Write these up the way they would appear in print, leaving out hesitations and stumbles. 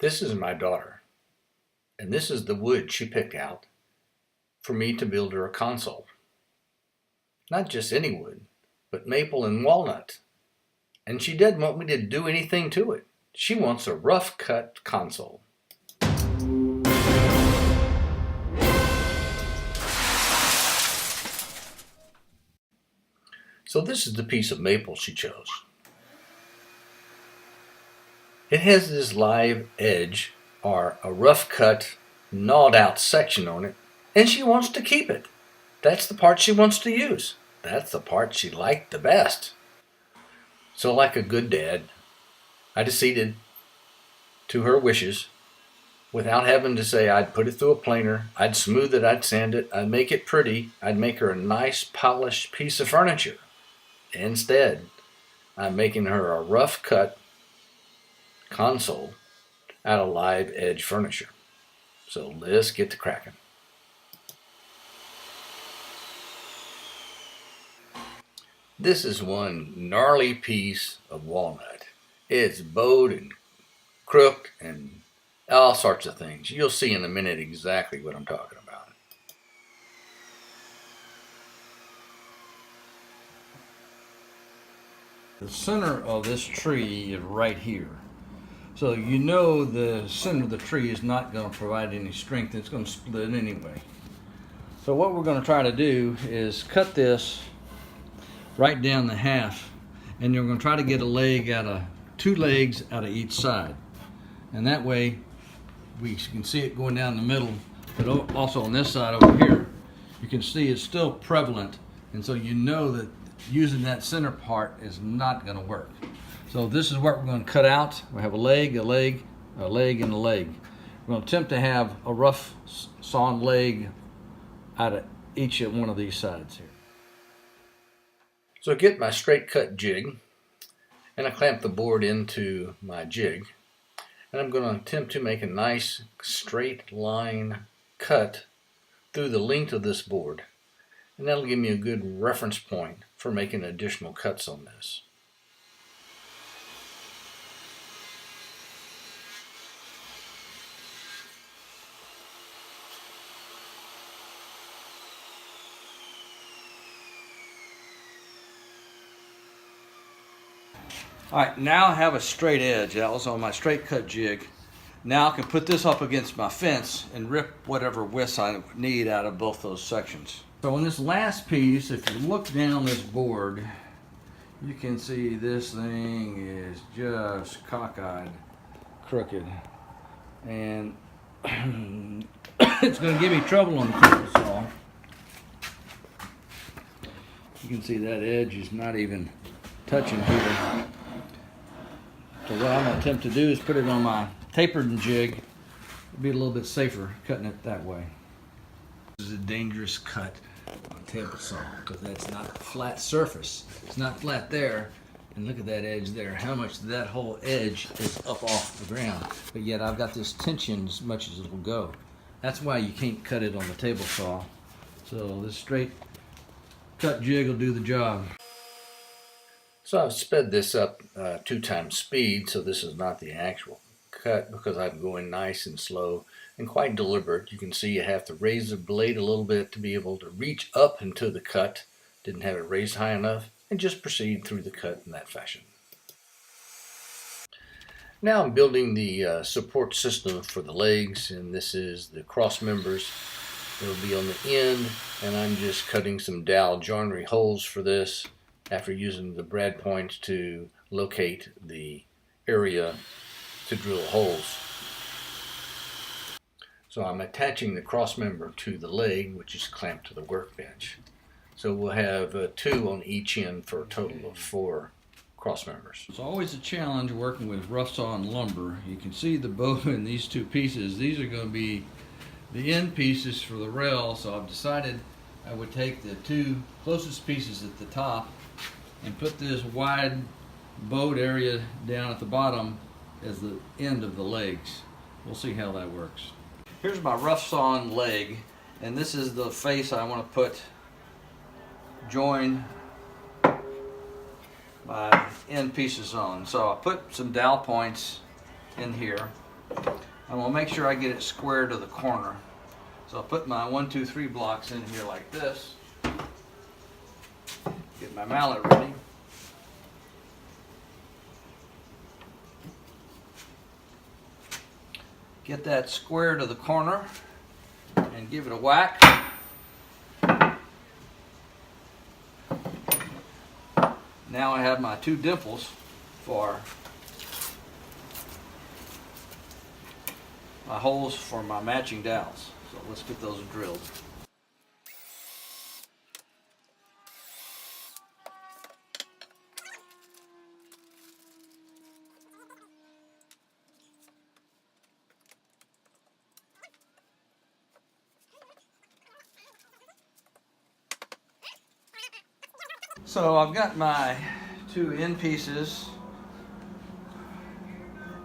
This is my daughter, and this is the wood she picked out for me to build her a console. Not just any wood, but maple and walnut. And she doesn't want me to do anything to it. She wants a rough cut console. So this is the piece of maple she chose. It has this live edge, or a rough cut, gnawed out section on it, and she wants to keep it. That's the part she wants to use. That's the part she liked the best. So like a good dad, I acceded to her wishes without having to say I'd put it through a planer, I'd smooth it, I'd sand it, I'd make it pretty, I'd make her a nice polished piece of furniture. Instead, I'm making her a rough cut console out of live edge furniture. So let's get to cracking. This is one gnarly piece of walnut. It's bowed and crooked and all sorts of things. You'll see in a minute exactly what I'm talking about. The center of this tree is right here. So you know the center of the tree is not going to provide any strength. It's going to split anyway. So what we're going to try to do is cut this right down the half, and you're going to try to get a leg out of, 2 legs out of each side. And that way we can see it going down the middle, but also on this side over here, you can see it's still prevalent. And so you know that using that center part is not going to work. So this is what we're going to cut out. We have a leg, a leg, a leg, and a leg. We're going to attempt to have a rough sawn leg out of each one of these sides here. So I get my straight cut jig, and I clamp the board into my jig, and I'm going to attempt to make a nice straight line cut through the length of this board, and that'll give me a good reference point for making additional cuts on this. All right, now I have a straight edge. That was on my straight cut jig. Now I can put this up against my fence and rip whatever widths I need out of both those sections. So on this last piece, if you look down this board, you can see this thing is just cockeyed, crooked. And it's gonna give me trouble on the table saw. You can see that edge is not even touching here. So what I'm going to attempt to do is put it on my tapered jig. It'll be a little bit safer cutting it that way. This is a dangerous cut on table saw because that's not a flat surface. It's not flat there. And look at that edge there. How much that whole edge is up off the ground. But yet I've got this tension as much as it'll go. That's why you can't cut it on the table saw. So this straight cut jig will do the job. So I've sped this up 2 times speed, so this is not the actual cut because I'm going nice and slow and quite deliberate. You can see you have to raise the blade a little bit to be able to reach up into the cut. Didn't have it raised high enough, and just proceed through the cut in that fashion. Now I'm building the support system for the legs, and this is the cross members. It'll be on the end, and I'm just cutting some dowel joinery holes for this after using the brad points to locate the area to drill holes. So I'm attaching the cross member to the leg, which is clamped to the workbench. So we'll have 2 on each end for a total of 4 cross members. It's always a challenge working with rough sawn lumber. You can see the bow in these 2 pieces. These are going to be the end pieces for the rail, so I've decided I would take the 2 closest pieces at the top and put this wide bowed area down at the bottom as the end of the legs. We'll see how that works. Here's my rough sawn leg, and this is the face I want to join my end pieces on. So I put some dowel points in here, I'm gonna make sure I get it square to the corner. So I'll put my 1, 2, 3 blocks in here like this. Get my mallet ready. Get that square to the corner and give it a whack. Now I have my 2 dimples for my holes for my matching dowels. So let's get those drilled. So I've got my 2 end pieces.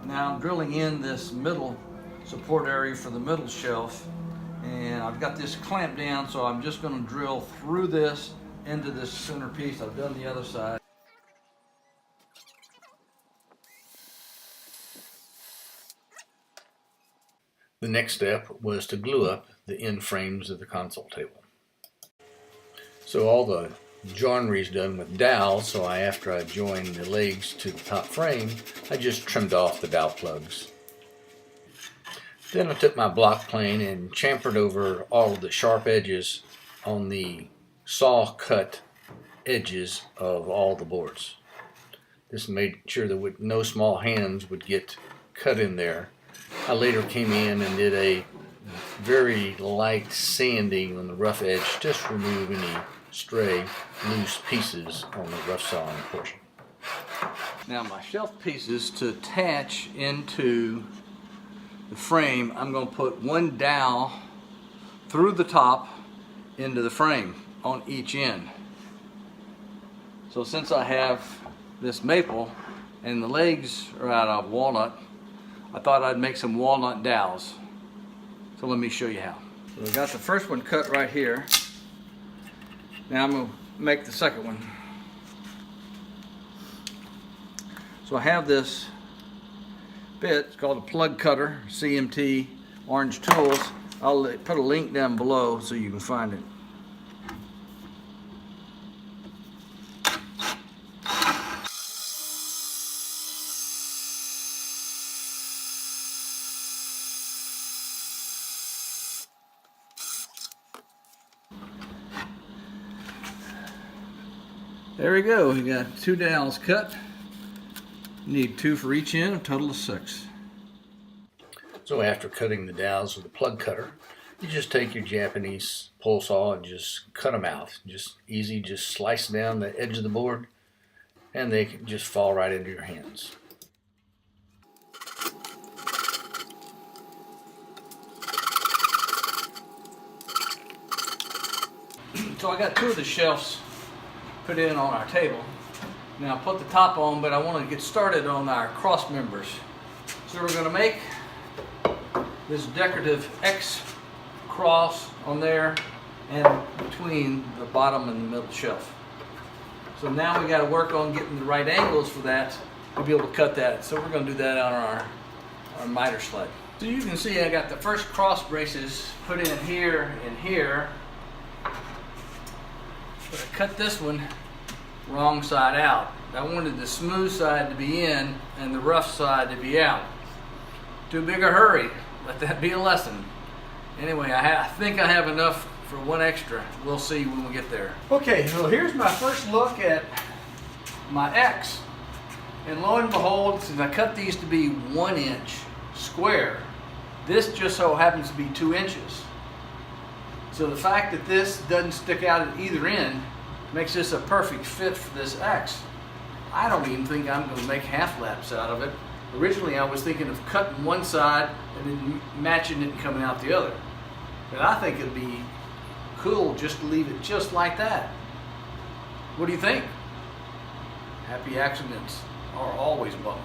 Now I'm drilling in this middle support area for the middle shelf, and I've got this clamped down, so I'm just going to drill through this into this center piece. I've done the other side. The next step was to glue up the end frames of the console table. So all the joinery is done with dowels, so after I joined the legs to the top frame, I just trimmed off the dowel plugs. Then I took my block plane and chamfered over all of the sharp edges on the saw cut edges of all the boards. This made sure that no small hands would get cut in there. I later came in and did a very light sanding on the rough edge, just to remove any stray loose pieces on the rough sawing portion. Now my shelf pieces to attach into the frame, I'm going to put 1 dowel through the top into the frame on each end. So since I have this maple and the legs are out of walnut, I thought I'd make some walnut dowels. So let me show you how. So we got the first one cut right here. Now I'm going to make the second one. So I have this bit, it's called a plug cutter, CMT, Orange Tools. I'll put a link down below so you can find it. There we go, we got 2 dowels cut. Need 2 for each end, a total of 6. So after cutting the dowels with the plug cutter, you just take your Japanese pole saw and just cut them out. Just easy, just slice down the edge of the board and they can just fall right into your hands. So I got 2 of the shelves put in on our table. Now put the top on, but I want to get started on our cross members. So we're going to make this decorative X cross on there and between the bottom and the middle shelf. So now we got to work on getting the right angles for that to be able to cut that. So we're going to do that on our miter sled. So you can see I got the first cross braces put in here and here. But I cut this one wrong side out. I wanted the smooth side to be in and the rough side to be out. Too big a hurry. Let that be a lesson. Anyway, I think I have enough for 1 extra. We'll see when we get there. Okay, so here's my first look at my X. And lo and behold, since I cut these to be 1 inch square, this just so happens to be 2 inches. So the fact that this doesn't stick out at either end makes this a perfect fit for this X. I don't even think I'm going to make half laps out of it. Originally I was thinking of cutting one side and then matching it and coming out the other. But I think it'd be cool just to leave it just like that. What do you think? Happy accidents are always welcome.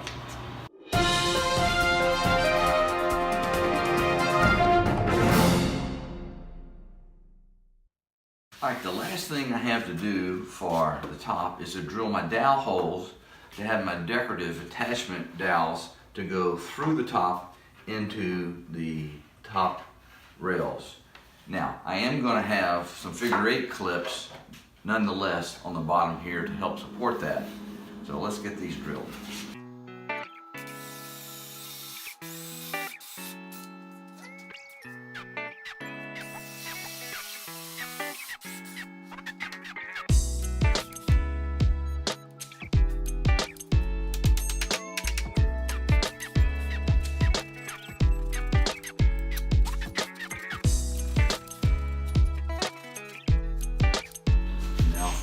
Alright, the last thing I have to do for the top is to drill my dowel holes to have my decorative attachment dowels to go through the top into the top rails. Now, I am going to have some figure-8 clips nonetheless on the bottom here to help support that. So let's get these drilled.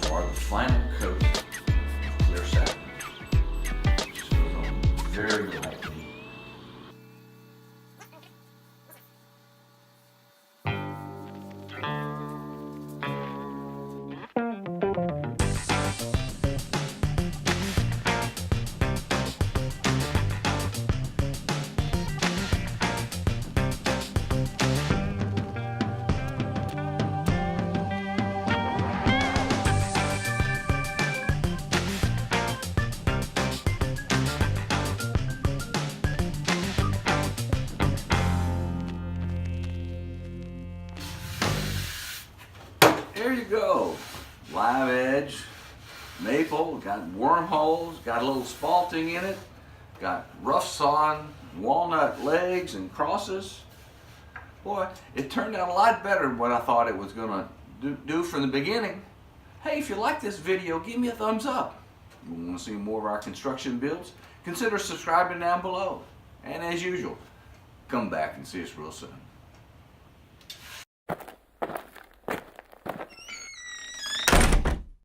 For the final coat of clear satin. Just goes on very lightly. There you go. Live edge, maple, got wormholes, got a little spalting in it, got rough sawn walnut legs and crosses. Boy, it turned out a lot better than what I thought it was going to do from the beginning. Hey, if you like this video, give me a thumbs up. If you want to see more of our construction builds, consider subscribing down below. And as usual, come back and see us real soon.